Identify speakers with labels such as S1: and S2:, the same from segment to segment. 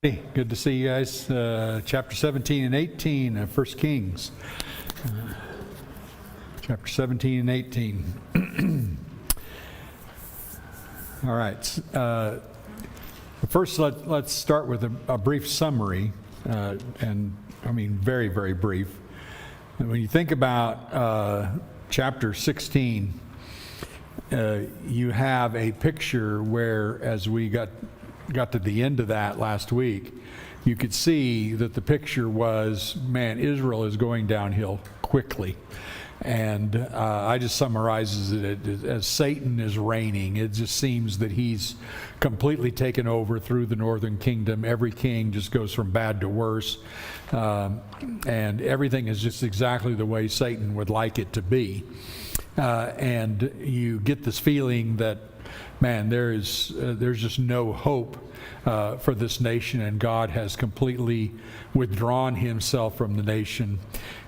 S1: Hey, good to see you guys. Chapter 17 and 18 of 1 Kings. Chapter 17 and 18. All right. First, let's start with a brief summary, and I mean very, very brief. When you think about chapter 16, you have a picture where, as we got to the end of that last week, you could see that the picture was, man, Israel is going downhill quickly. And I just summarizes it as Satan is reigning. It just seems that he's completely taken over through the northern kingdom. Every king just goes from bad to worse. And everything is just exactly the way Satan would like it to be. And you get this feeling that, man, there's just no hope for this nation, and God has completely withdrawn himself from the nation.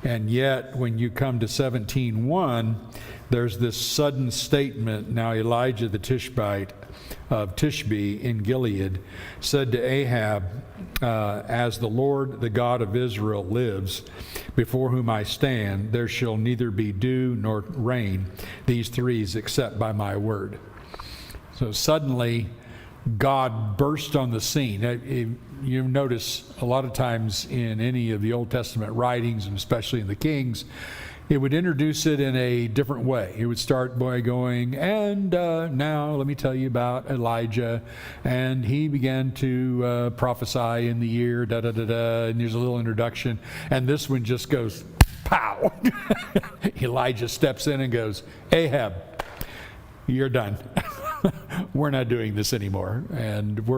S1: And yet, when you come to 17:1, there's this sudden statement. Now Elijah the Tishbite of Tishbe in Gilead said to Ahab, as the Lord, the God of Israel, lives, before whom I stand, there shall neither be dew nor rain, these threes, except by my word. So suddenly, God burst on the scene. You notice a lot of times in any of the Old Testament writings, and especially in the Kings, it would introduce it in a different way. It would start by going, and now let me tell you about Elijah, and he began to prophesy in the year, da-da-da-da, and there's a little introduction, and this one just goes, pow! Elijah steps in and goes, Ahab, you're done. We're not doing this anymore, and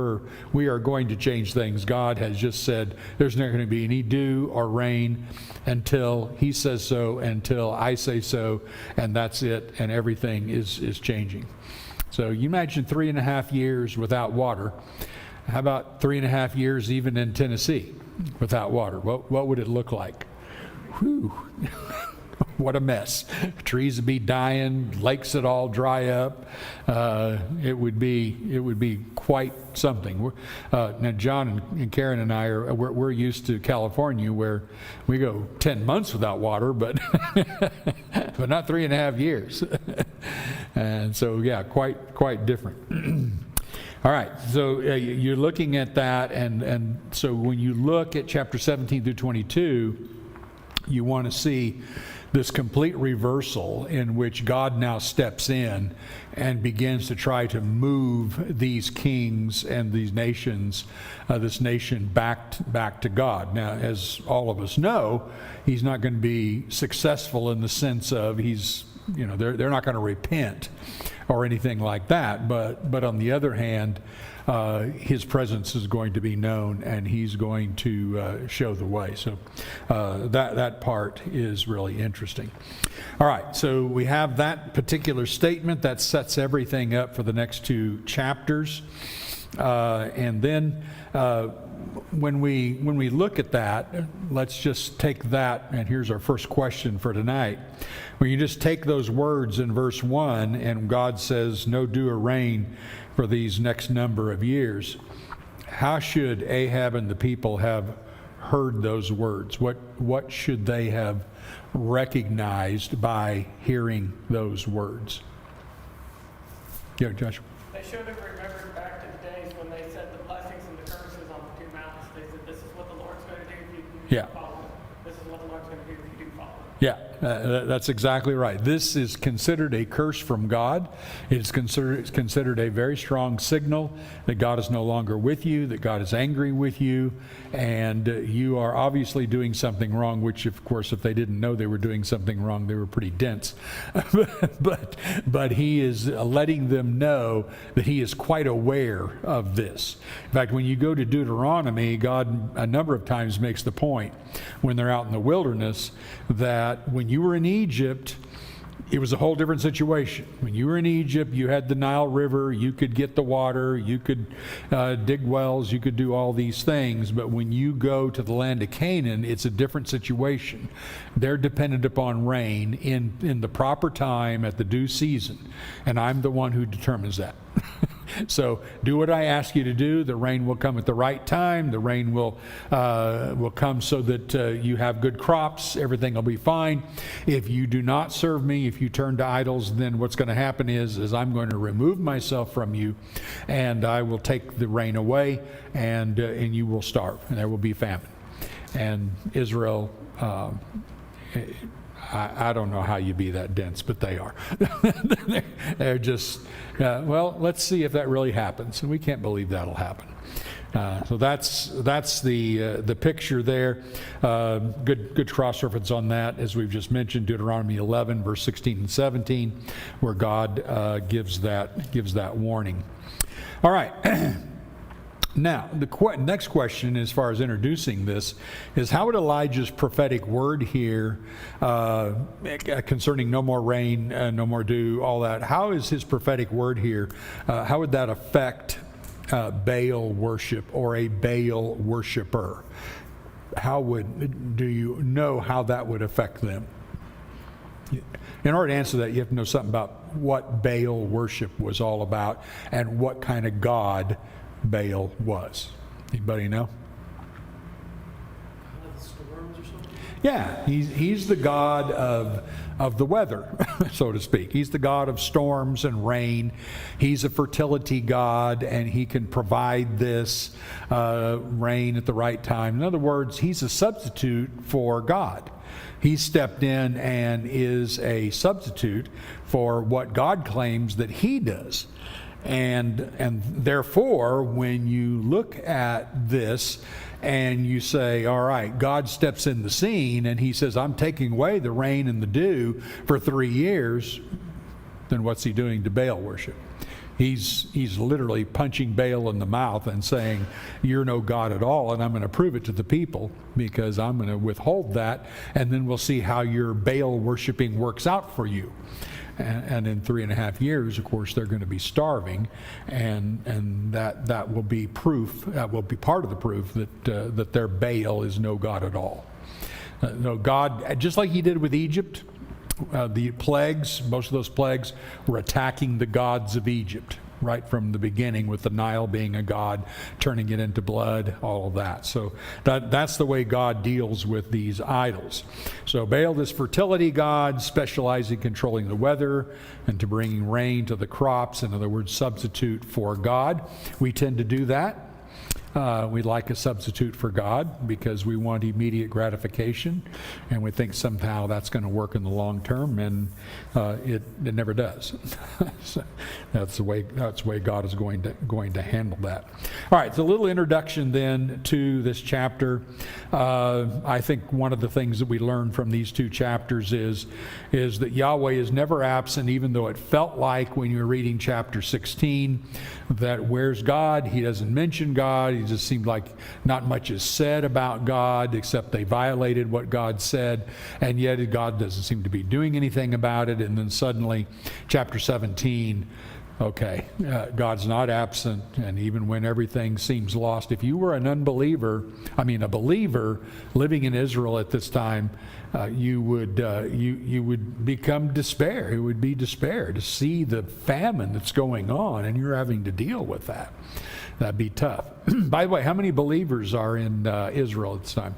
S1: we are going to change things. God has just said there's not going to be any dew or rain until he says so, until I say so, and that's it, and everything is changing. So you imagine 3.5 years without water. How about 3.5 years even in Tennessee without water? What would it look like? Whew. What a mess. Trees would be dying, lakes would all dry up. It would be quite something. Now John and Karen and I we're used to California, where we go 10 months without water, but but not 3.5 years. And so yeah, quite different. All right, so you're looking at that, and so when you look at chapter 17 through 22, you want to see this complete reversal in which God now steps in and begins to try to move these kings and these nations, this nation back to God. Now, as all of us know, he's not going to be successful in the sense of they're not going to repent or anything like that. But on the other hand, his presence is going to be known, and he's going to show the way. So that part is really interesting. All right, so we have that particular statement that sets everything up for the next 2 chapters, and then when we look at that, let's just take that, and here's our first question for tonight. When you just take those words in verse 1, and God says no dew or rain for these next number of years, how should Ahab and the people have heard those words? What should they have recognized by hearing those words? Yeah, Joshua.
S2: They should have remembered back to the days when they said the blessings and the curses on the 2 mountains. They said, this is what the Lord's going to do if you follow him. This is what the Lord's going to do if you do follow him.
S1: Yeah, that's exactly right. This is considered a curse from God. It's considered a very strong signal that God is no longer with you, that God is angry with you, and you are obviously doing something wrong, which, of course, if they didn't know they were doing something wrong, they were pretty dense. but he is letting them know that he is quite aware of this. In fact, when you go to Deuteronomy, God a number of times makes the point when they're out in the wilderness that when you were in Egypt, it was a whole different situation. When you were in Egypt, you had the Nile River, you could get the water, you could dig wells, you could do all these things. But when you go to the land of Canaan, it's a different situation. They're dependent upon rain in the proper time at the due season. And I'm the one who determines that. So do what I ask you to do. The rain will come at the right time. The rain will come so that you have good crops. Everything will be fine. If you do not serve me, if you turn to idols, then what's going to happen is I'm going to remove myself from you, and I will take the rain away, and you will starve, and there will be famine. And Israel, I don't know how you be that dense, but they are. They're just, well, let's see if that really happens. And we can't believe that'll happen. So that's the picture there. Good cross-reference on that, as we've just mentioned, Deuteronomy 11, verse 16 and 17, where God gives that warning. All right. Now, the next question, as far as introducing this, is how would Elijah's prophetic word here concerning no more rain, no more dew, all that, how is his prophetic word here, how would that affect Baal worship or a Baal worshiper? Do you know how that would affect them? In order to answer that, you have to know something about what Baal worship was all about and what kind of God Baal was. Anybody know?
S3: Storms or something?
S1: Yeah, he's the god of the weather, so to speak. He's the god of storms and rain. He's a fertility god, and he can provide this rain at the right time. In other words, he's a substitute for God. He stepped in and is a substitute for what God claims that he does. And therefore, when you look at this and you say, all right, God steps in the scene and he says, I'm taking away the rain and the dew for 3 years, then what's he doing to Baal worship? He's literally punching Baal in the mouth and saying, you're no God at all, and I'm going to prove it to the people because I'm going to withhold that, and then we'll see how your Baal worshiping works out for you. And in 3.5 years, of course, they're going to be starving, and that will be proof. That will be part of the proof that their Baal is no God at all. No God, just like he did with Egypt. The plagues, most of those plagues, were attacking the gods of Egypt right from the beginning, with the Nile being a god, turning it into blood, all of that. So that's the way God deals with these idols. So Baal, this fertility god, specializing in controlling the weather and to bringing rain to the crops. In other words, substitute for God. We tend to do that. We like a substitute for God because we want immediate gratification, and we think somehow that's going to work in the long term, and it never does. So that's the way God is going to handle that. All right, so a little introduction then to this chapter. I think one of the things that we learn from these two chapters is that Yahweh is never absent, even though it felt like when you're reading chapter 16 that where's God? He doesn't mention God. It just seemed like not much is said about God, except they violated what God said, and yet God doesn't seem to be doing anything about it. And then suddenly, chapter 17, okay, God's not absent, and even when everything seems lost. If you were an unbeliever, a believer living in Israel at this time, you would become despair. It would be despair to see the famine that's going on, and you're having to deal with that. That'd be tough. By the way, how many believers are in Israel at this time?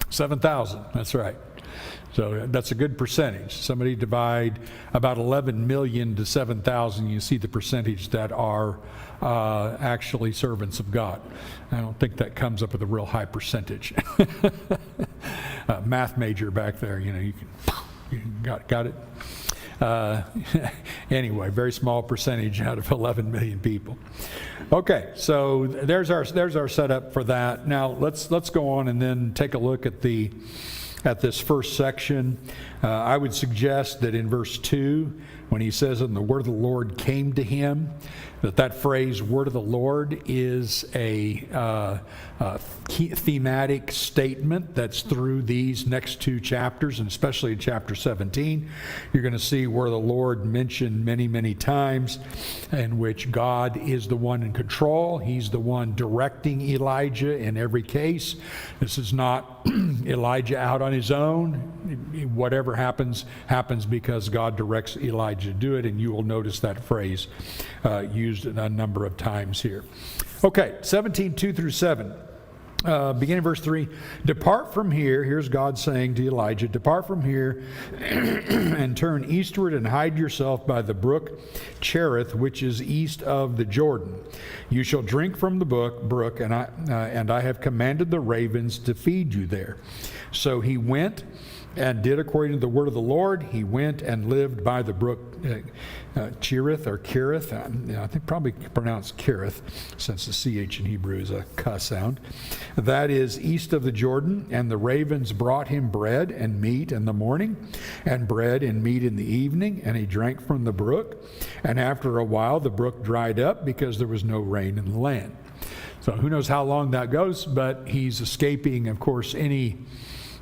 S1: 7,000. That's right. So that's a good percentage. Somebody divide about 11 million to 7,000, you see the percentage that are actually servants of God. I don't think that comes up with a real high percentage. Math major back there, you got it? Anyway, very small percentage out of 11 million people. Okay, so there's our setup for that. Now let's go on and then take a look at this first section. I would suggest that in verse 2, when he says, and the word of the Lord came to him, that phrase, word of the Lord, is a thematic statement that's through these next two chapters, and especially in chapter 17. You're going to see where the Lord mentioned many, many times, in which God is the one in control. He's the one directing Elijah in every case. This is not Elijah out on his own. Whatever happens because God directs Elijah Elijah to do it, and you will notice that phrase used a number of times here. Okay, 17:2 through 7. Beginning verse 3, depart from here, here's God saying to Elijah, depart from here and turn eastward and hide yourself by the brook Cherith, which is east of the Jordan. You shall drink from the brook, and I have commanded the ravens to feed you there. So he went and did according to the word of the Lord. He went and lived by the brook Cherith or Kerith. I think probably pronounced Kerith, since the CH in Hebrew is a K sound. That is east of the Jordan. And the ravens brought him bread and meat in the morning, and bread and meat in the evening. And he drank from the brook. And after a while, the brook dried up because there was no rain in the land. So who knows how long that goes, but he's escaping, of course, any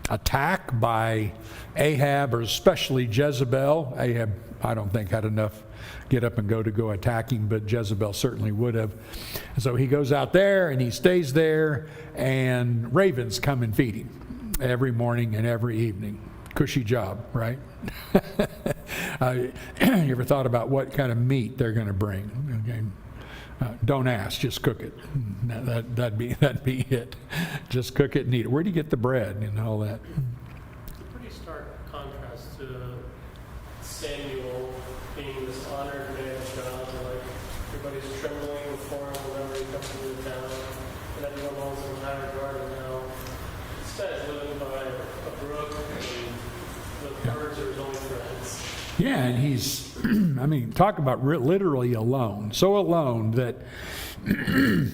S1: attack by Ahab, or especially Jezebel. Ahab, I don't think, had enough get up and go attacking, but Jezebel certainly would have. So he goes out there and he stays there, and ravens come and feed him every morning and every evening. Cushy job, right? You ever thought about what kind of meat they're going to bring? Okay. Don't ask, just cook it. That'd be it. Just cook it and eat it. Where do you get the bread and all that?
S3: It's a pretty stark contrast to Samuel being this honored man of God. Like, everybody's trembling before him whenever he comes into the town, and everyone holds him in high regard. And now this guy's living by a brook, and the birds are his only friends.
S1: Yeah, and he's, I mean, talk about literally alone. So alone that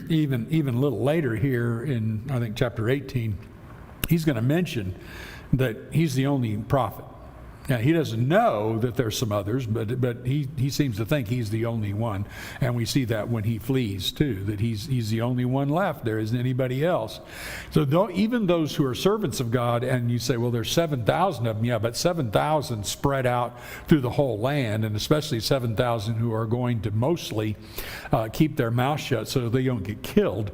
S1: even a little later here in, I think, chapter 18, he's going to mention that he's the only prophet. Now, he doesn't know that there's some others, but he seems to think he's the only one. And we see that when he flees, too, that he's the only one left. There isn't anybody else. So even those who are servants of God, and you say, well, there's 7,000 of them. Yeah, but 7,000 spread out through the whole land, and especially 7,000 who are going to mostly keep their mouth shut so they don't get killed.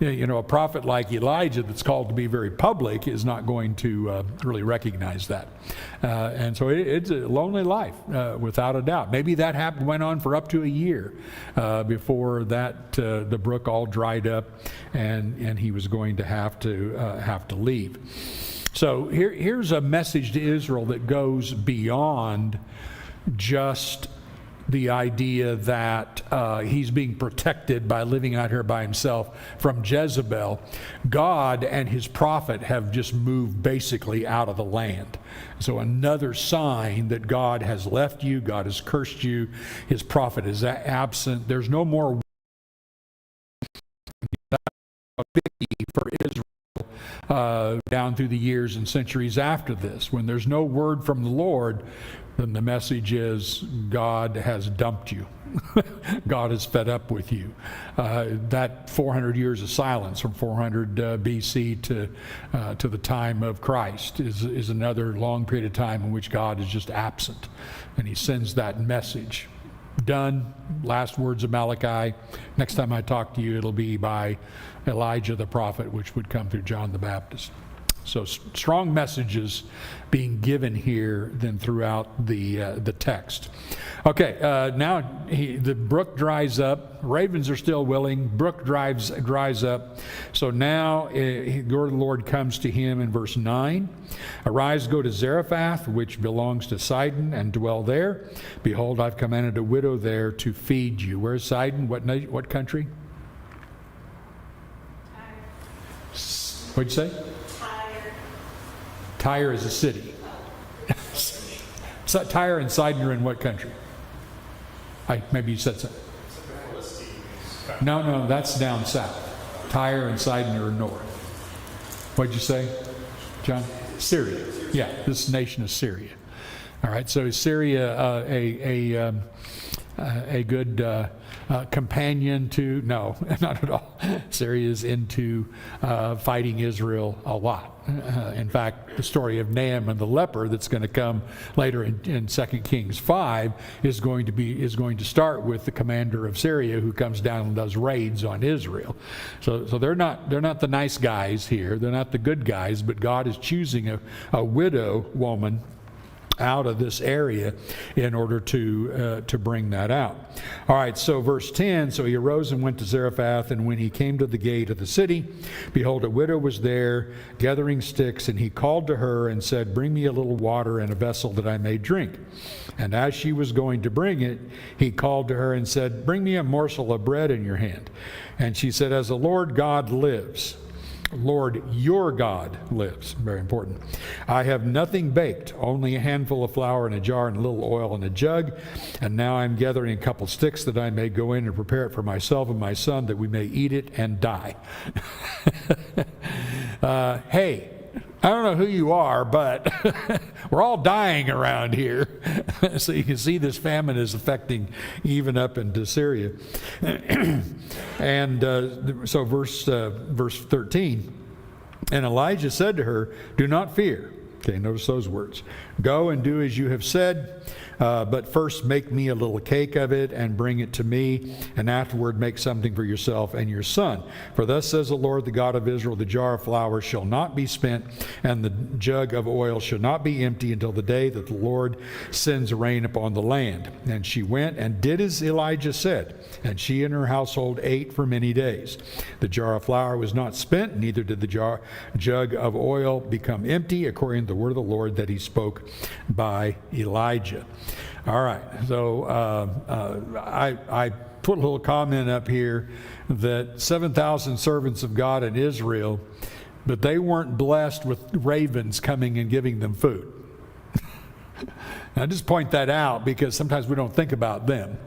S1: A prophet like Elijah that's called to be very public is not going to really recognize that. And so it's a lonely life, without a doubt. Maybe that went on for up to a year before that the brook all dried up and he was going to have to leave. So here's a message to Israel that goes beyond just the idea that he's being protected by living out here by himself from Jezebel. God and his prophet have just moved basically out of the land. So another sign that God has left you, God has cursed you, his prophet is absent. There's no more for Israel down through the years and centuries after this. When there's no word from the Lord, then the message is God has dumped you. God is fed up with you. That 400 years of silence from 400 BC to the time of Christ is another long period of time in which God is just absent. And he sends that message. Done. Last words of Malachi. Next time I talk to you, it'll be by Elijah the prophet, which would come through John the Baptist. So strong messages being given here then throughout the text. Okay, now the brook dries up. Ravens are still willing. Brook dries up. So now the Lord comes to him in verse 9. Arise, go to Zarephath, which belongs to Sidon, and dwell there. Behold, I've commanded a widow there to feed you. Where's Sidon? What country? What'd you say? Tyre is a city. Tyre and Sidon are in what country? Maybe you said so. No, that's down south. Tyre and Sidon are north. What'd you say, John? Syria. Yeah, this nation is Syria. All right, so is Syria a good companion to? No, not at all. Syria is into fighting Israel a lot. In fact, the story of Naaman the leper that's going to come later in 2 Kings 5 is going to start with the commander of Syria who comes down and does raids on Israel. So they're not the nice guys here. They're not the good guys, but God is choosing a widow woman out of this area in order to bring that out. All right, so verse 10, so he arose and went to Zarephath, and when he came to the gate of the city, behold, a widow was there gathering sticks, and he called to her and said, bring me a little water in a vessel that I may drink. And as she was going to bring it, he called to her and said, bring me a morsel of bread in your hand. And she said, as the Lord God lives, Lord, your God lives. Very important. I have nothing baked, only a handful of flour in a jar and a little oil in a jug. And now I'm gathering a couple sticks that I may go in and prepare it for myself and my son, that we may eat it and die. Hey, I don't know who you are, but we're all dying around here. So you can see this famine is affecting even up into Syria. And so verse 13, and Elijah said to her, do not fear. Okay, notice those words. Go and do as you have said, but first make me a little cake of it and bring it to me, and afterward make something for yourself and your son. For thus says the Lord, the God of Israel, the jar of flour shall not be spent, and the jug of oil shall not be empty until the day that the Lord sends rain upon the land. And she went and did as Elijah said, and she and her household ate for many days. The jar of flour was not spent, neither did the jug of oil become empty, according to the word of the Lord that he spoke by Elijah. All right, so I put a little comment up here that 7,000 servants of God in Israel, but they weren't blessed with ravens coming and giving them food. I just point that out because sometimes we don't think about them.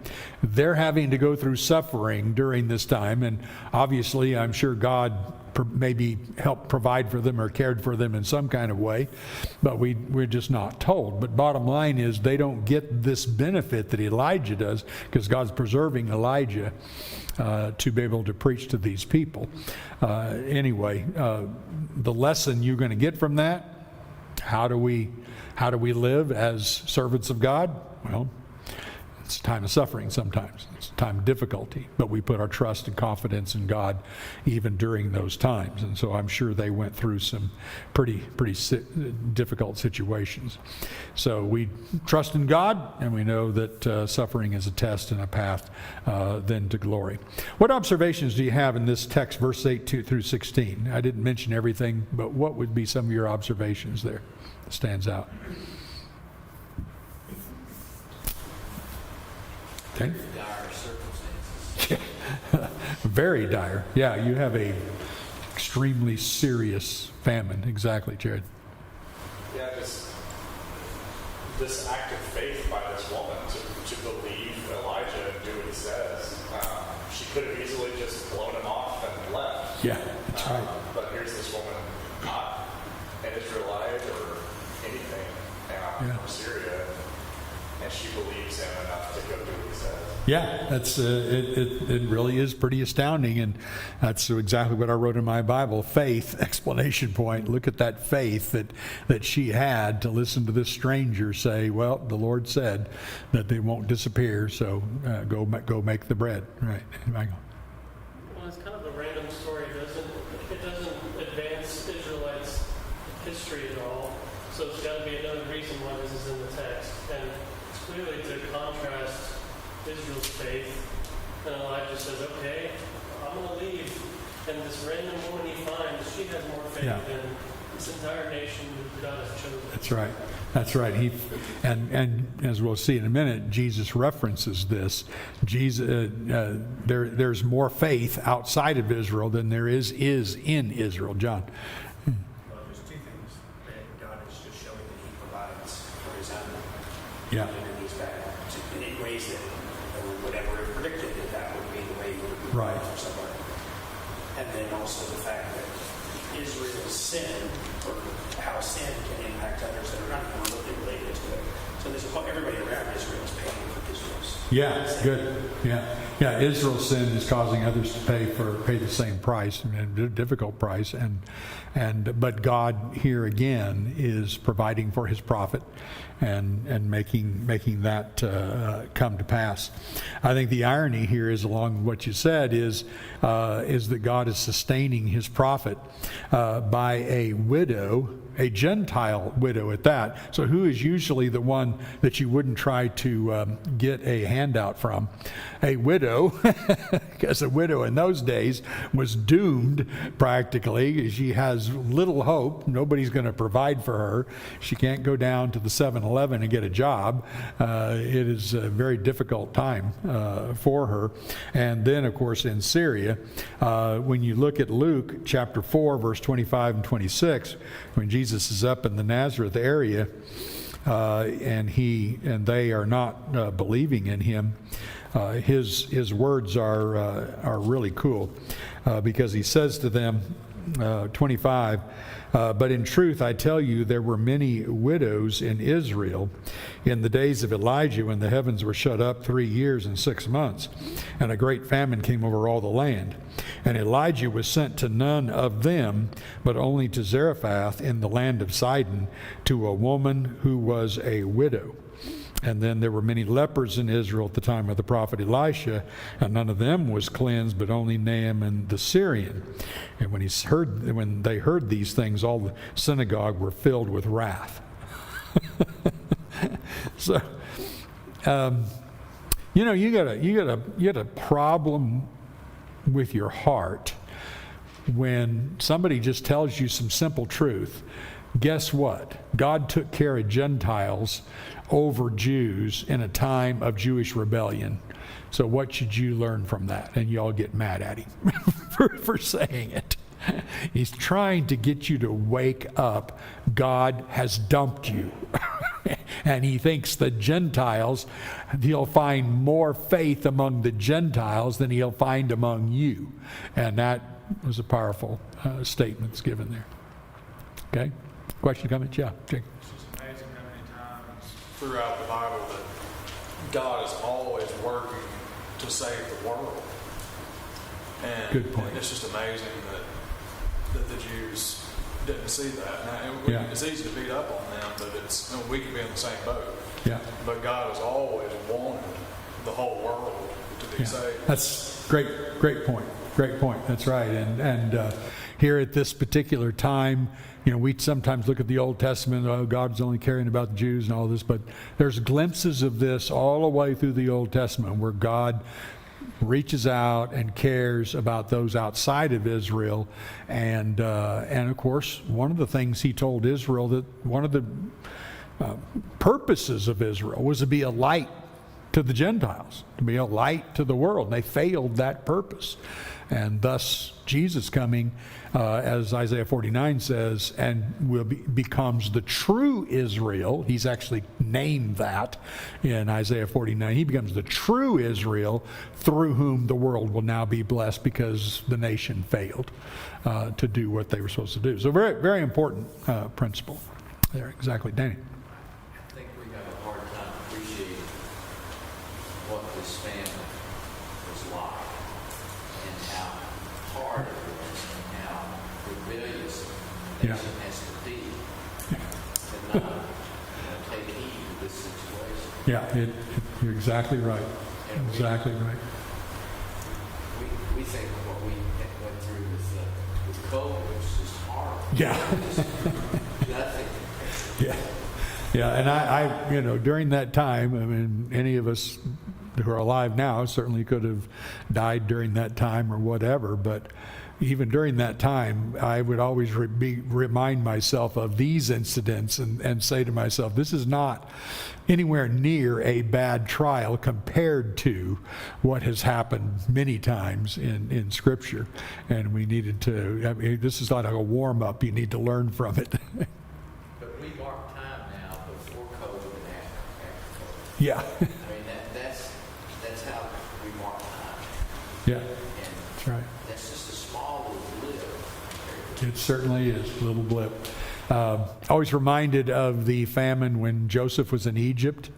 S1: They're having to go through suffering during this time, and obviously I'm sure God maybe helped provide for them or cared for them in some kind of way, but we're just not told. But bottom line is they don't get this benefit that Elijah does, because God's preserving Elijah to be able to preach to these people. Anyway, the lesson you're going to get from that, how do we live as servants of God? Well, it's a time of suffering sometimes. It's a time of difficulty, but we put our trust and confidence in God even during those times. And so I'm sure they went through some pretty difficult situations. So we trust in God, and we know that suffering is a test and a path then to glory. What observations do you have in this text, verse 8 through 16? I didn't mention everything, but what would be some of your observations there that stands out? Okay.
S4: Dire circumstances.
S1: Very dire. Yeah, you have a extremely serious famine. Exactly, Jared.
S5: Yeah, this act of faith by this woman to believe Elijah and do what he says. She could have easily just blown him off and left.
S1: Yeah, that's right.
S5: But here's this woman, not an Israelite or anything from Syria, and she believes him enough to go do what he says.
S1: Yeah, that's it really is pretty astounding, and that's exactly what I wrote in my Bible, faith, exclamation point. Look at that faith that she had to listen to this stranger say, well, the Lord said that they won't disappear, so go make the bread. Right, Michael?
S3: Well, it's kind of a random story. It doesn't advance Israelites' history at all, so it's got to be another reason why this is in the text. And clearly to contrast Israel's faith, and Elijah says, okay, I'm going to leave. And this random woman he finds, she has more faith than this entire nation that God has chosen.
S1: That's right. That's right. And as we'll see in a minute, Jesus references this. There's more faith outside of Israel than there is in Israel. John.
S4: Well, there's two things. That God is just showing that he provides for his own.
S1: Yeah.
S4: Even in these bad in ways that no one would ever have predicted that would be the way he would provide for somebody. And then also the fact that Israel's sin, or how sin can impact others that are not remotely related to it. So there's everybody around Israel is paying for Israel's sin.
S1: Yeah, good. Yeah. Israel's sin is causing others to pay the same price, and a difficult price, but God here again is providing for His prophet and making that come to pass. I think the irony here is, along what you said, is that God is sustaining His prophet by a widow a Gentile widow at that. So who is usually the one that you wouldn't try to get a handout from? A widow, because a widow in those days was doomed practically. She has little hope. Nobody's going to provide for her. She can't go down to the 7-Eleven and get a job. It is a very difficult time for her. And then, of course, in Syria, when you look at Luke chapter 4, verse 25 and 26, when Jesus is up in the Nazareth area, and they are not believing in him, his words are really cool, because he says to them, 25, but in truth I tell you, there were many widows in Israel in the days of Elijah, when the heavens were shut up 3 years and 6 months, and a great famine came over all the land. And Elijah was sent to none of them, but only to Zarephath in the land of Sidon, to a woman who was a widow. And then there were many lepers in Israel at the time of the prophet Elisha, and none of them was cleansed, but only Naaman the Syrian. And when they heard these things, all the synagogue were filled with wrath. So, you got a problem with your heart when somebody just tells you some simple truth. Guess what? God took care of Gentiles over Jews in a time of Jewish rebellion. So what should you learn from that? And you all get mad at him for saying it. He's trying to get you to wake up. God has dumped you. And he thinks the Gentiles, he'll find more faith among the Gentiles than he'll find among you. And that was a powerful statement that's given there. Okay? Question, comment? Yeah, Jake.
S5: It's just amazing how many times throughout the Bible that God is always working to save the world. And,
S1: Good point.
S5: And it's just amazing that the Jews didn't see that. Now, it's easy to beat up on them, but we can be in the same boat.
S1: Yeah.
S5: But God has always wanted the whole world to be saved.
S1: That's great point. Great point. That's right. And here at this particular time, we sometimes look at the Old Testament, God's only caring about the Jews and all this, but there's glimpses of this all the way through the Old Testament where God reaches out and cares about those outside of Israel. And of course, one of the things he told Israel, that one of the purposes of Israel was to be a light to the Gentiles, to be a light to the world. And they failed that purpose. And thus, Jesus coming, as Isaiah 49 says, and becomes the true Israel. He's actually named that in Isaiah 49. He becomes the true Israel through whom the world will now be blessed, because the nation failed to do what they were supposed to do. So very, very important principle there. Exactly. Danny.
S6: I think we have a hard time appreciating what this family was like and how hard it was and how rebellious the nation has to be to not take heed to this situation.
S1: Yeah, you're exactly right.
S6: And
S1: Exactly right.
S6: we think what we went through with COVID was just horrible.
S1: Yeah.
S6: Nothing.
S1: Yeah. Yeah, and I during that time, I mean, any of us who are alive now certainly could have died during that time or whatever, but even during that time, I would always remind myself of these incidents and say to myself, this is not anywhere near a bad trial compared to what has happened many times in Scripture. And we needed to, this is like a warm-up. You need to learn from it.
S6: But we mark time now before COVID and after COVID.
S1: Yeah.
S6: I mean, that's how we mark time.
S1: Yeah,
S6: And
S1: that's right.
S6: that's just a small little blip.
S1: It certainly is, a little blip. Always reminded of the famine when Joseph was in Egypt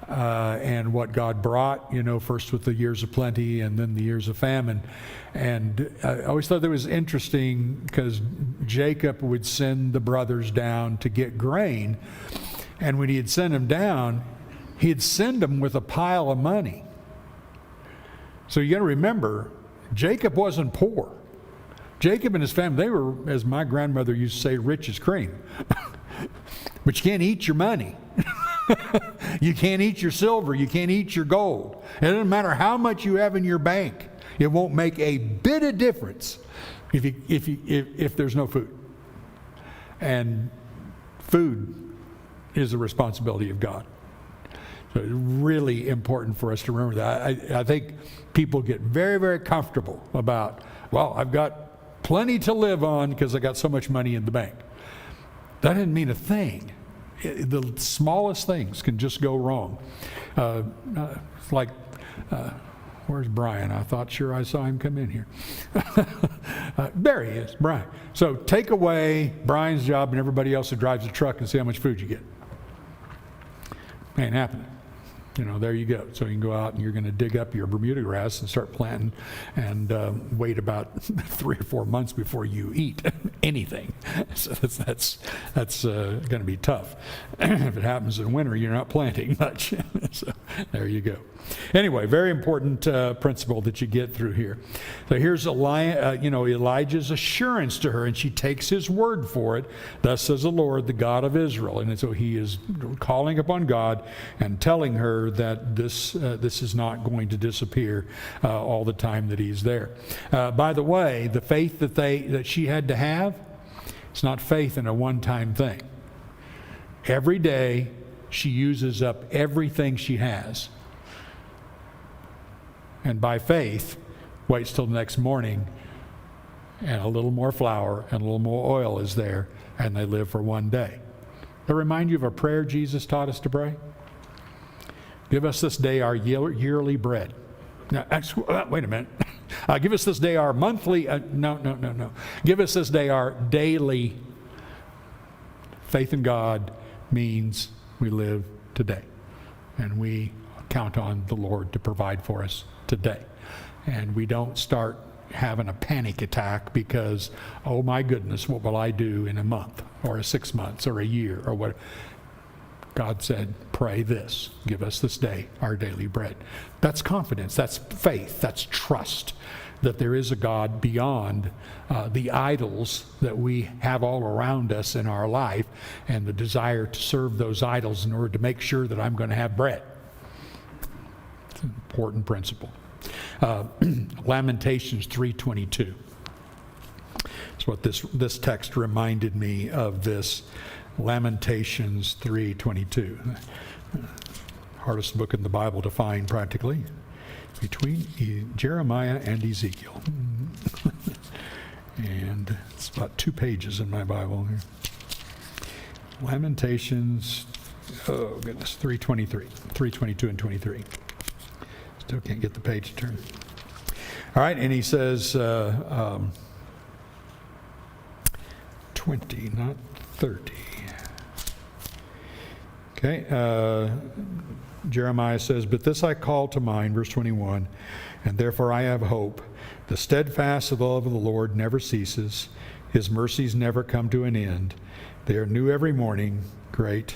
S1: and what God brought, first with the years of plenty and then the years of famine. And I always thought that was interesting because Jacob would send the brothers down to get grain. And when he'd send them down, he'd send them with a pile of money. So you got to remember, Jacob wasn't poor. Jacob and his family, they were, as my grandmother used to say, rich as cream. But you can't eat your money. You can't eat your silver. You can't eat your gold. It doesn't matter how much you have in your bank. It won't make a bit of difference if there's no food. And food is the responsibility of God. So it's really important for us to remember that. I think people get very, very comfortable about, well, I've got plenty to live on because I got so much money in the bank. That didn't mean a thing. The smallest things can just go wrong. Like, where's Brian? I thought sure I saw him come in here. There he is, Brian. So take away Brian's job and everybody else who drives the truck and see how much food you get. Ain't happening. You know, there you go. So you can go out and you're going to dig up your Bermuda grass and start planting and wait about 3 or 4 months before you eat anything. So that's going to be tough. If it happens in winter, you're not planting much. So there you go. Anyway, very important principle that you get through here. So here's Elijah's assurance to her, and she takes his word for it. Thus says the Lord, the God of Israel. And so he is calling upon God and telling her that this is not going to disappear all the time that he's there. By the way, the faith that she had to have, it's not faith in a one-time thing. Every day she uses up everything she has. And by faith, waits till the next morning, and a little more flour and a little more oil is there, and they live for one day. That remind you of a prayer Jesus taught us to pray? Give us this day our yearly bread. Now, wait a minute. Give us this day our monthly, no. Give us this day our daily. Faith in God means we live today. And we count on the Lord to provide for us today. And we don't start having a panic attack because, oh my goodness, what will I do in a month or 6 months or a year or what? God said, pray this. Give us this day our daily bread. That's confidence. That's faith. That's trust that there is a God beyond the idols that we have all around us in our life and the desire to serve those idols in order to make sure that I'm going to have bread. It's an important principle. Lamentations 3:22. That's what this text reminded me of. This Lamentations 3:22. Hardest book in the Bible to find practically, between Jeremiah and Ezekiel. And it's about 2 pages in my Bible here. Lamentations, oh goodness, 3:22 and 23. Still can't get the page to turn. All right, and he says 20, not 30. Okay, Jeremiah says, but this I call to mind, verse 21, and therefore I have hope. The steadfast love of the Lord never ceases. His mercies never come to an end. They are new every morning. Great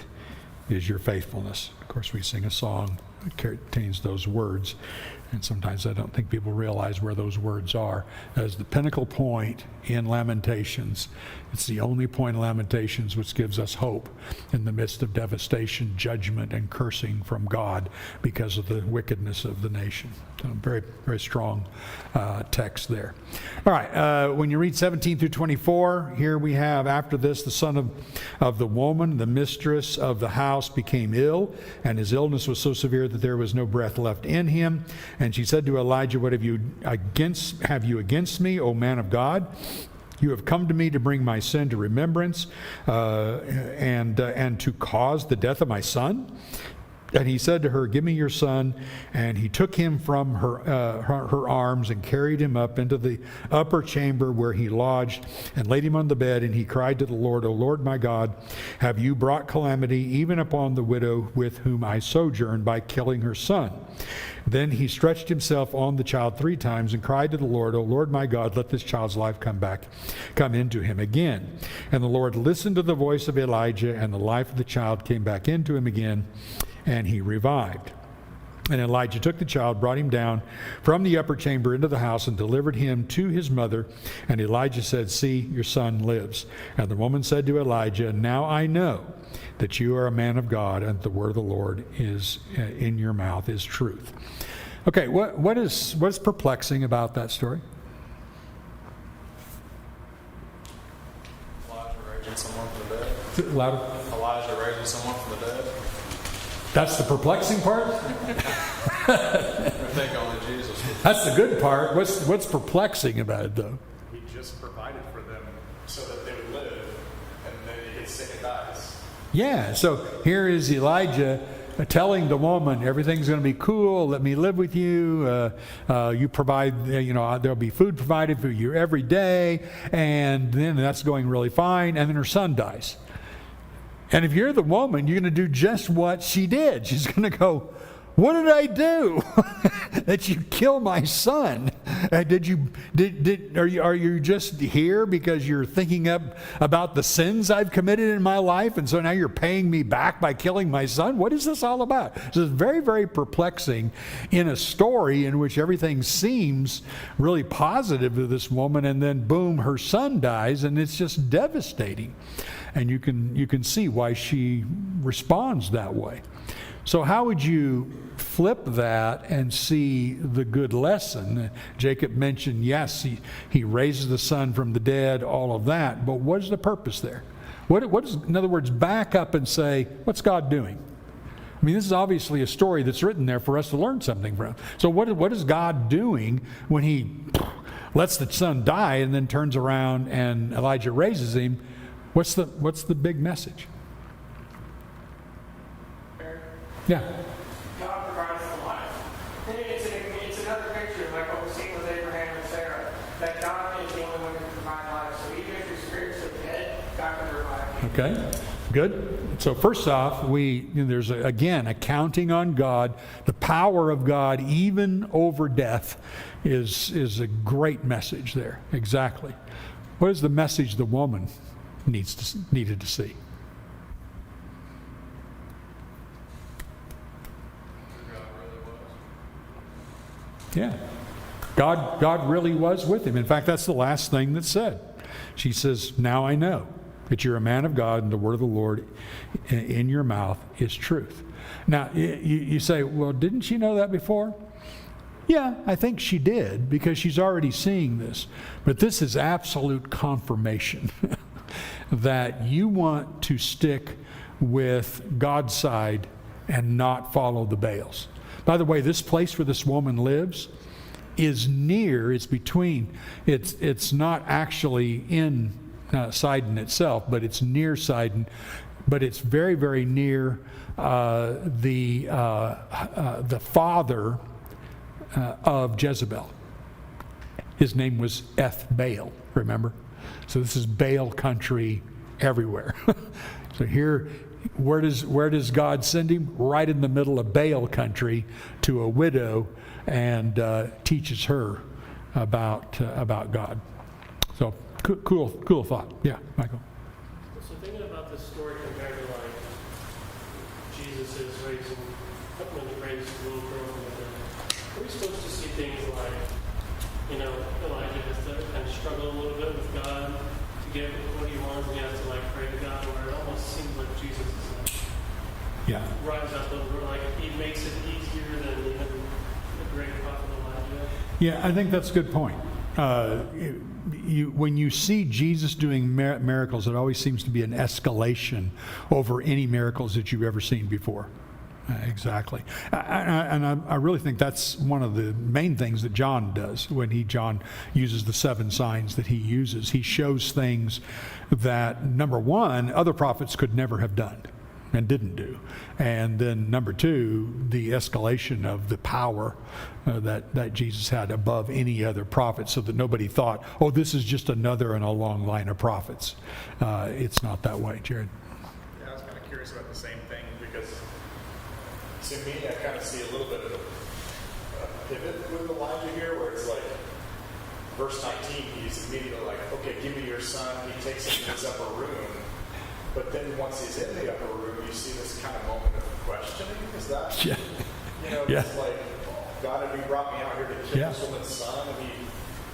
S1: is your faithfulness. Of course, we sing a song that contains those words, and sometimes I don't think people realize where those words are. As the pinnacle point in Lamentations, it's the only point in Lamentations which gives us hope in the midst of devastation, judgment, and cursing from God because of the wickedness of the nation. So very, very strong text there. All right, when you read 17 through 24, here we have, after this, the son of the woman, the mistress of the house, became ill, and his illness was so severe that there was no breath left in him. And she said to Elijah, what have you against me, O man of God? You have come to me to bring my sin to remembrance and to cause the death of my son? And he said to her, give me your son. And he took him from her arms and carried him up into the upper chamber where he lodged and laid him on the bed. And he cried to the Lord, O Lord my God, have you brought calamity even upon the widow with whom I sojourned by killing her son? Then he stretched himself on the child 3 times and cried to the Lord, O Lord my God, let this child's life come into him again. And the Lord listened to the voice of Elijah, and the life of the child came back into him again, and he revived. And Elijah took the child, brought him down from the upper chamber into the house, and delivered him to his mother. And Elijah said, "See, your son lives." And the woman said to Elijah, "Now I know that you are a man of God, and the word of the Lord is in your mouth is truth." Okay, what is perplexing about that story?
S5: Elijah raising someone from the dead.
S1: Louder.
S5: Elijah raising someone from the dead.
S1: That's the perplexing part?
S5: I think only Jesus was.
S1: That's the good part. What's perplexing about it, though?
S5: He just provided for them so that they would live, and then he gets sick and dies.
S1: Yeah, so here is Elijah telling the woman, everything's going to be cool, let me live with you, you provide, there'll be food provided for you every day, and then that's going really fine, and then her son dies. And if you're the woman, you're going to do just what she did. She's going to go, "What did I do that you kill my son? Are you just here because you're thinking about the sins I've committed in my life, and so now you're paying me back by killing my son? What is this all about?" So it's very, very perplexing in a story in which everything seems really positive to this woman, and then boom, her son dies, and it's just devastating. And you can see why she responds that way. So how would you flip that and see the good lesson? Jacob mentioned, yes, he raises the son from the dead, all of that, but what is the purpose there? What is, in other words, back up and say, what's God doing? I mean, this is obviously a story that's written there for us to learn something from. So what is God doing when he lets the son die and then turns around and Elijah raises him? What's the big message? Yeah.
S2: God provides the life. It's another picture, like what we're seeing with Abraham and Sarah, that God is the only one who can provide life. So even if you're spiritually dead, God can provide.
S1: Okay, good. So first off, there's again a counting on God. The power of God, even over death, is a great message there. Exactly. What is the message the woman needed to see? Yeah. God really was with him. In fact, that's the last thing that's said. She says, "Now I know that you're a man of God, and the word of the Lord in your mouth is truth." Now, you say, well, didn't she know that before? Yeah, I think she did, because she's already seeing this. But this is absolute confirmation that you want to stick with God's side and not follow the Baals. By the way, this place where this woman lives is near, it's not actually in Sidon itself, but it's near Sidon, but it's very, very near the father of Jezebel. His name was Eth-Baal, remember? So this is Baal country everywhere. So here, where does God send him? Right in the middle of Baal country to a widow, and teaches her about God. So cool thought. Yeah, Michael.
S3: So thinking about this story compared to like Jesus is raising, when he raised the little girl from the dead, are we supposed to see things like, Elijah has to kind of struggle a little bit with God to get what he wants, and he has to like pray to God, where it almost seems like Jesus is like, rise up a little bit, like he makes it easier than even the great prophet Elijah?
S1: Yeah, I think that's a good point. When you see Jesus doing miracles, it always seems to be an escalation over any miracles that you've ever seen before. Exactly. I really think that's one of the main things that John does when John uses the 7 signs that he uses. He shows things that, number one, other prophets could never have done and didn't do. And then number 2, the escalation of the power that Jesus had above any other prophet, so that nobody thought, oh, this is just another in a long line of prophets. It's not that way, Jared.
S5: Yeah, I was kind of curious about the same thing, because to me, I kind of see a little bit of a pivot with Elijah here, where it's like, verse 19, he's immediately like, okay, give me your son. He takes him to his upper room. But then once he's in the upper room, you see this kind of moment of questioning. Is that?
S1: Yeah.
S5: You know,
S1: Yeah.
S5: it's like, God, have you brought me out here to kill
S1: Yeah.
S5: this woman's son? And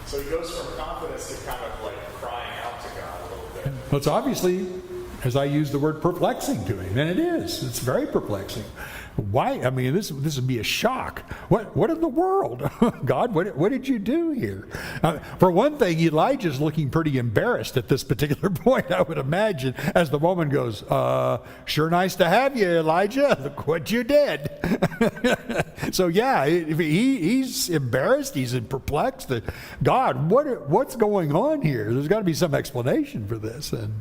S5: so he goes from confidence to kind of like crying out to God a little bit.
S1: Well, it's obviously, as I use the word, perplexing to him, and it is. It's very perplexing. Why? I mean, this would be a shock. What in the world, God? What did you do here? For one thing, Elijah's looking pretty embarrassed at this particular point, I would imagine, as the woman goes, "Sure, nice to have you, Elijah. Look what you did." So yeah, he's embarrassed. He's perplexed. God, what's going on here? There's got to be some explanation for this, and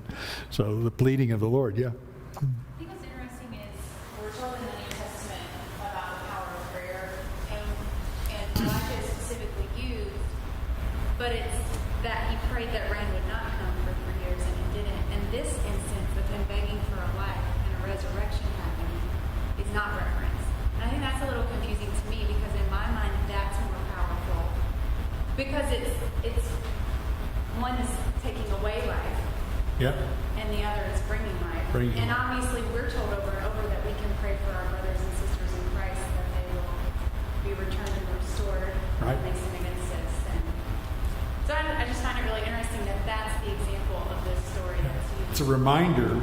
S1: so the pleading of the Lord. Yeah.
S7: I think what's interesting is we're told in the New Testament about the power of prayer, and Elijah is specifically used, but it's that he prayed that rain would not come for 3 years, and he didn't. And this instance of him begging for a life and a resurrection happening is not referenced. And I think that's a little confusing to me because in my mind that's more powerful because it's one is taking away life.
S1: Yeah.
S7: And the other is bringing life. And obviously, we're told over and over that we can pray for our brothers and sisters in Christ that they will be returned and restored
S1: Right.
S7: when they sin against us. And so I just find it really interesting that that's the example of this story that's used.
S1: It's a reminder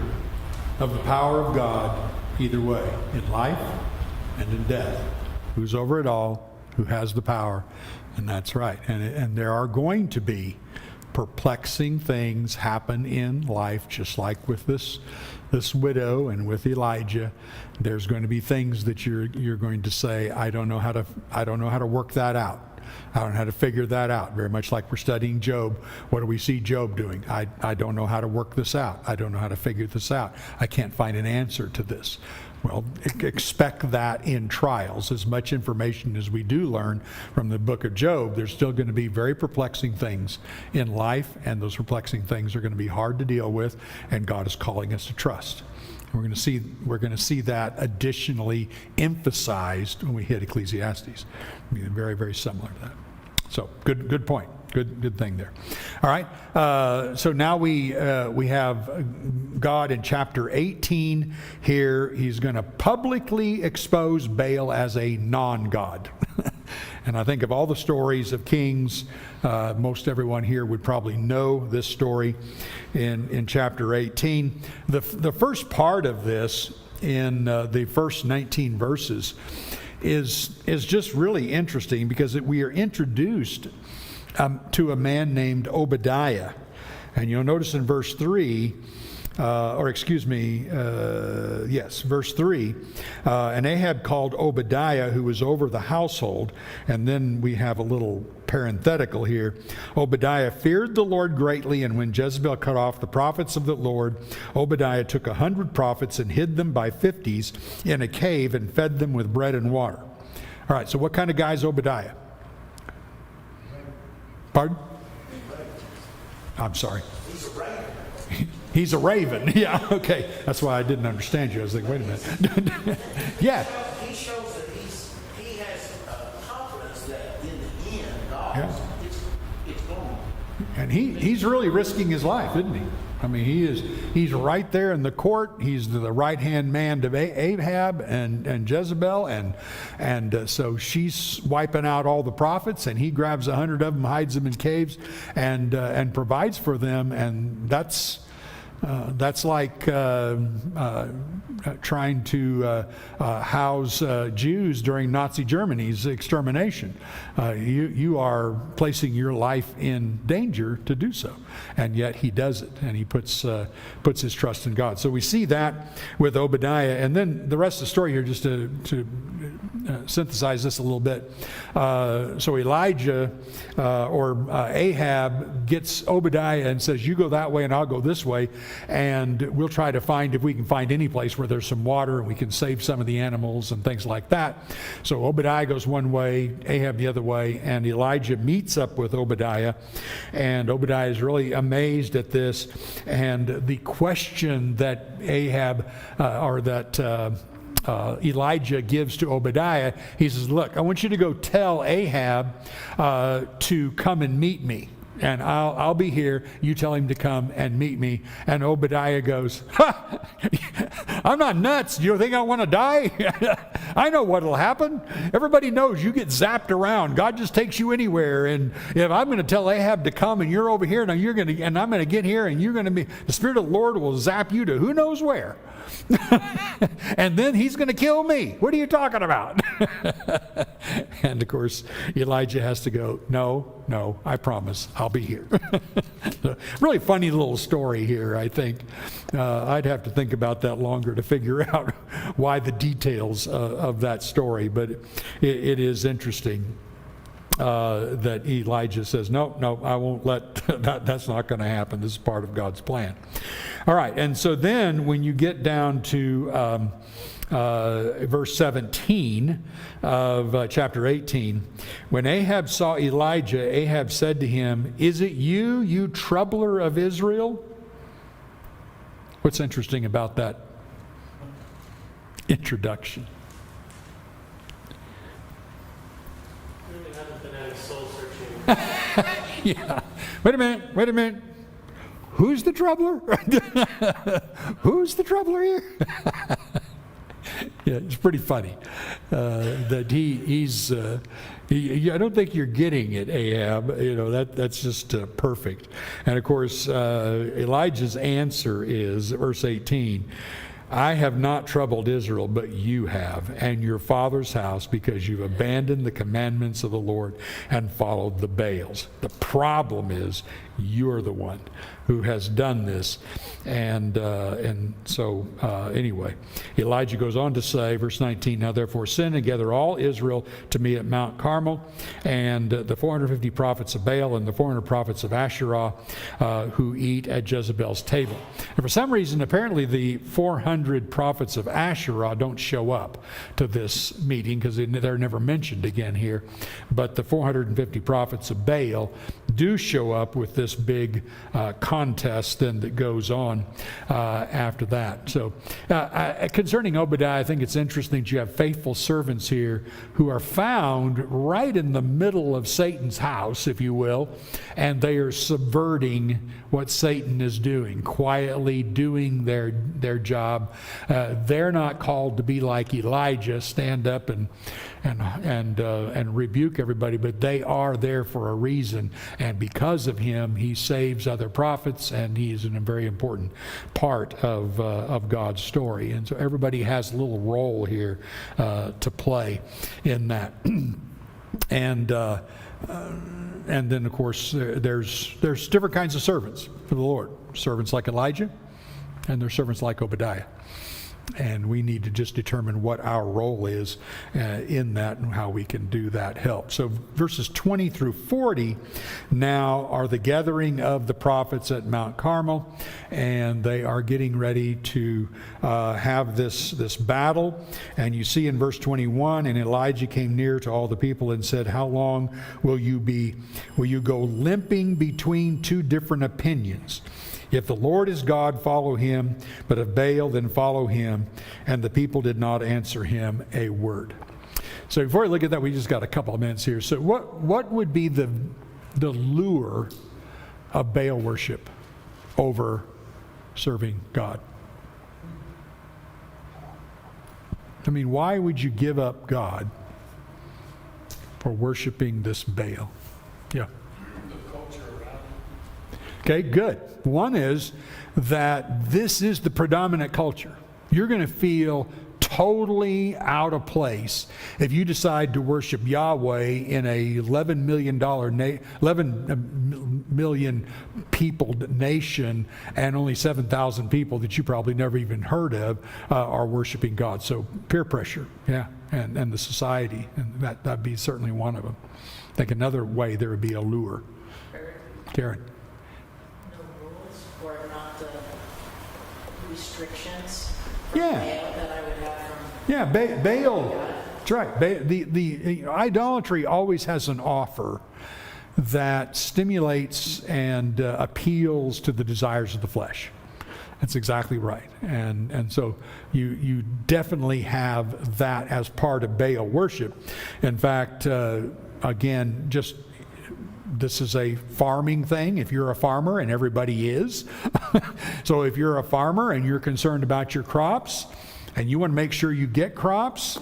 S1: of the power of God either way, in life and in death. Who's over it all, who has the power, and that's right. And there are going to be perplexing things happen in life, just like with this widow and with Elijah. There's going to be things that you're going to say, I don't know how to work that out. I don't know how to figure that out. Very much like we're studying Job. What do we see Job doing? I don't know how to work this out. I don't know how to figure this out. I can't find an answer to this. Well, expect that in trials. As much information as we do learn from the book of Job, there's still going to be very perplexing things in life, and those perplexing things are going to be hard to deal with, and God is calling us to trust. We're going to see that additionally emphasized when we hit Ecclesiastes. I mean, very, very similar to that. So good point. Good thing there. All right. So now we have God in chapter 18 here. He's going to publicly expose Baal as a non-God. And I think of all the stories of kings, most everyone here would probably know this story in chapter 18. The first part of this in the first 19 verses is just really interesting because we are introduced to a man named Obadiah. And you'll notice in verse 3, verse 3, and Ahab called Obadiah, who was over the household, and then we have a little parenthetical here. Obadiah feared the Lord greatly, and when Jezebel cut off the prophets of the Lord, Obadiah took 100 prophets and hid them by 50s in a cave and fed them with bread and water. All right, so what kind of guy is Obadiah? Pardon? I'm sorry.
S8: He's a raven.
S1: He's a raven. Yeah, okay. That's why I didn't understand you. I was like, wait a minute. Yeah.
S8: He shows that he has confidence that in the end, God,
S1: Yeah.
S8: it's going.
S1: And he's really risking his life, isn't he? I mean, he's right there in the court. He's the right-hand man to Ahab and Jezebel, and so she's wiping out all the prophets, and he grabs 100 of them, hides them in caves, and provides for them, and that's like trying to house Jews during Nazi Germany's extermination. You are placing your life in danger to do so, and yet he does it, and he puts his trust in God. So we see that with Obadiah, and then the rest of the story here, just to synthesize this a little bit. So Elijah or Ahab gets Obadiah and says, "You go that way, and I'll go this way." And we'll try to find if we can find any place where there's some water and we can save some of the animals and things like that. So Obadiah goes one way, Ahab the other way, and Elijah meets up with Obadiah. And Obadiah is really amazed at this. And the question that Elijah gives to Obadiah, he says, "Look, I want you to go tell Ahab to come and meet me." and I'll be here. You tell him to come and meet me. And Obadiah goes, ha! I'm not nuts. Do you think I want to die? I know what'll happen. Everybody knows you get zapped around. God just takes you anywhere. And if I'm going to tell Ahab to come and you're over here and I'm going to get here and you're going to be, the Spirit of the Lord will zap you to who knows where. And then he's going to kill me. What are you talking about? And of course, Elijah has to go, no, I promise, I'll be here. Really funny little story here, I think. I'd have to think about that longer to figure out why the details of that story, but it is interesting. That Elijah says, no, I won't let that's not going to happen. This is part of God's plan. All right, and so then when you get down to verse 17 of chapter 18, when Ahab saw Elijah, Ahab said to him, "Is it you, you troubler of Israel?" What's interesting about that introduction? Yeah. Wait a minute. Who's the troubler? Who's the troubler here? Yeah, it's pretty funny that he's. I don't think you're getting it, Ahab. That's just perfect. And of course, Elijah's answer is verse 18. I have not troubled Israel, but you have, and your father's house, because you've abandoned the commandments of the Lord and followed the Baals. The problem is you're the one who has done this. And so anyway, Elijah goes on to say, verse 19, now therefore send and gather all Israel to me at Mount Carmel, and the 450 prophets of Baal and the 400 prophets of Asherah who eat at Jezebel's table. And for some reason, apparently the 400 prophets of Asherah don't show up to this meeting because they're never mentioned again here. But the 450 prophets of Baal do show up with this big contest then that goes on after that. So concerning Obadiah, I think it's interesting that you have faithful servants here who are found right in the middle of Satan's house, if you will, and they are subverting what Satan is doing, quietly doing their job. They're not called to be like Elijah, stand up and rebuke everybody, but they are there for a reason, and because of him, he saves other prophets, and he is a very important part of God's story. And so everybody has a little role here to play in that. And then, of course, there's different kinds of servants for the Lord. Servants like Elijah, and there's servants like Obadiah. And we need to just determine what our role is in that and how we can do that help. So verses 20 through 40 now are the gathering of the prophets at Mount Carmel, and they are getting ready to have this battle. And you see in verse 21, and Elijah came near to all the people and said, how long will you go limping between two different opinions? If the Lord is God, follow him, but if Baal, then follow him. And the people did not answer him a word. So before we look at that, we just got a couple of minutes here. So what would be the lure of Baal worship over serving God? I mean, why would you give up God for worshiping this Baal? Yeah. Okay, good. One is that this is the predominant culture. You're going to feel totally out of place if you decide to worship Yahweh in a 11 million people nation, and only 7,000 people that you probably never even heard of are worshiping God. So peer pressure, yeah, and the society, and that'd be certainly one of them. I think another way there would be a lure. Karen.
S9: Or not the restrictions
S1: Yeah.
S9: Baal that I would have from
S1: Yeah, Baal. That's right. The idolatry always has an offer that stimulates and appeals to the desires of the flesh. That's exactly right. And so you definitely have that as part of Baal worship. In fact, again, just this is a farming thing. If you're a farmer, and everybody is, so if you're a farmer and you're concerned about your crops and you want to make sure you get crops,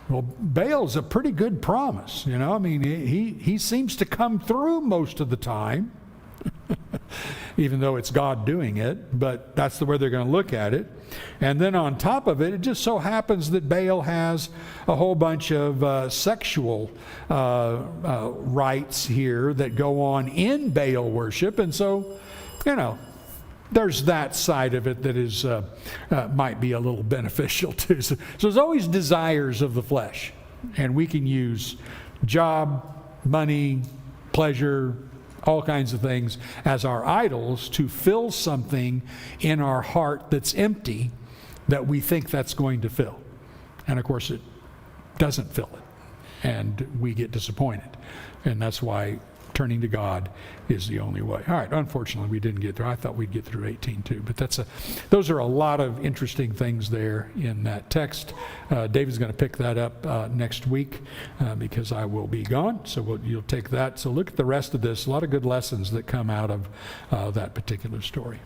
S1: well, Baal's a pretty good promise. You know, I mean, he seems to come through most of the time, even though it's God doing it, but that's the way they're going to look at it. And then on top of it, it just so happens that Baal has a whole bunch of sexual rites here that go on in Baal worship. And so, you know, there's that side of it that is might be a little beneficial too. So there's always desires of the flesh. And we can use job, money, pleasure, all kinds of things as our idols to fill something in our heart that's empty that we think that's going to fill. And of course it doesn't fill it. And we get disappointed. And that's why turning to God is the only way. All right, unfortunately we didn't get through. I thought we'd get through 18 too. But those are a lot of interesting things there in that text. David's going to pick that up next week because I will be gone. So you'll take that. So look at the rest of this. A lot of good lessons that come out of that particular story.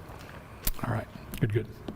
S1: All right, good.